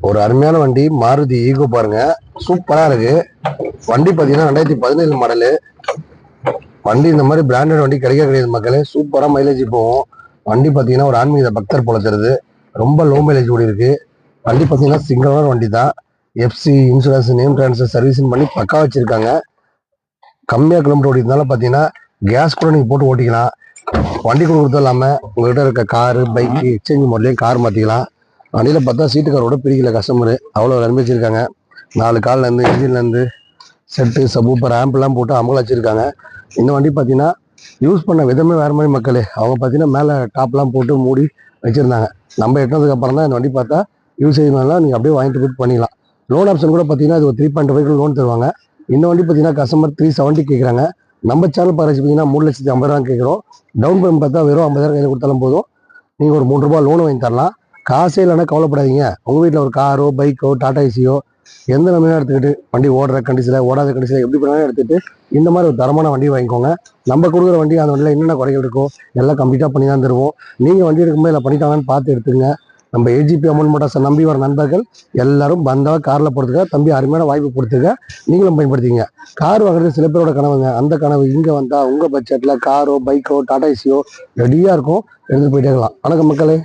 ஒரு அருமையான வண்டி மாருதி ஈகோ பாருங்க, சூப்பரா இருக்கு. வண்டி பாத்தீங்கன்னா 2017 மாடலு. வண்டி இந்த மாதிரி பிராண்டட் வண்டி கிடையாது மக்களே. சூப்பரா மைலேஜ் போகும். வண்டி பாத்தீங்கன்னா ஒரு ஆன்மீக பக்தர் போல தருது. ரொம்ப லோ மைலேஜ் ஓடி இருக்கு. வண்டி பாத்தீங்கன்னா சிங்கிள் ஓனர் வண்டி தான். FC insurance name transfer service பண்ணி பக்கா வச்சிருக்காங்க. கம்மியா கிலோமீட்டர் ஓடினால பாத்தீங்கன்னா கேஸ் கூட நீங்க போட்டு ஓட்டிக்கலாம். வண்டி கொடுக்கறதும் இல்லாம உங்ககிட்ட இருக்க காரு பைக்கு எக்ஸ்சேஞ்ச் மாடலையும் கார் மாத்திக்கலாம். வண்டியில பார்த்தா சீட்டு காரோட பிரிக்கல கஸ்டமர், அவ்வளோ அனுப்பி வச்சிருக்காங்க. 4 கால்ல இருந்து இன்ஜின்ல இருந்து செட்டு சபூப்பர் ஆம்ப் எல்லாம் போட்டு அமல வச்சிருக்காங்க. இந்த வண்டி பாத்தீங்கன்னா யூஸ் பண்ண விதமே வேற மாதிரி மக்களே. அவங்க பாத்தீங்கன்னா மேல டாப்லாம் போட்டு மூடி வச்சிருந்தாங்க. நம்ம எட்டதுக்கு அப்புறம் தான் இந்த வண்டி பார்த்தா யூசேஜ் மேலாம் நீங்க அப்படியே வாங்கிட்டு போட்டு பண்ணிக்கலாம். லோன் ஆப்ஷன் கூட பாத்தீங்கன்னா அது ஒரு 3.5 லோன் தருவாங்க. இந்த வண்டி பாத்தீங்கன்னா கஸ்டமர் 370 கேட்குறாங்க. நம்ம சேனல் பாருச்சு பார்த்தீங்கன்னா 3,50,000 கேட்குறோம். டவுன் பேமெண்ட் பார்த்தா வெறும் 50,000 கையில் கொடுத்தாலும் போதும். நீங்கள் ஒரு 3 ரூபா லோன் வாங்கி தரலாம். காசே இல்லைன்னா கவலைப்படாதீங்க. உங்கள் வீட்டில் ஒரு காரோ பைக்கோ டாடா ஏசியோ எந்த நம்பினா எடுத்துக்கிட்டு வண்டி ஓடுற கண்டிஷனில் ஓடாத கண்டிஷனில் எப்படி பண்ணாலும் எடுத்துகிட்டு இந்த மாதிரி ஒரு தரமான வண்டி வாங்கிக்கோங்க. நம்ம கொடுக்குற வண்டி அந்த வண்டியில் என்னென்ன குறைகள் இருக்கோ எல்லாம் கம்ப்ளீட்டாக பண்ணி தான் தருவோம். நீங்கள் வண்டி எடுக்கும்போது இல்லை பண்ணிட்டாங்கன்னு பார்த்து எடுத்துங்க. நம்ம ஏஜிபி அமௌண்ட் மோட்டார்ஸை நம்பி வர நண்பர்கள் எல்லாரும் வந்தால் காரில் போகிறதுக்காக தம்பி அருமையான வாய்ப்பு கொடுத்துருக்க. நீங்களும் பயன்படுத்திங்க. கார் வாங்குறது சில பேரோட கனவுங்க. அந்த கனவு இங்கே வந்தால் உங்கள் பட்ஜெட்டில் காரோ பைக்கோ டாடா ஏசியோ ரெடியாக இருக்கும். எடுத்துகிட்டு போயிட்டே இருக்கலாம். வணக்கம் மக்களே.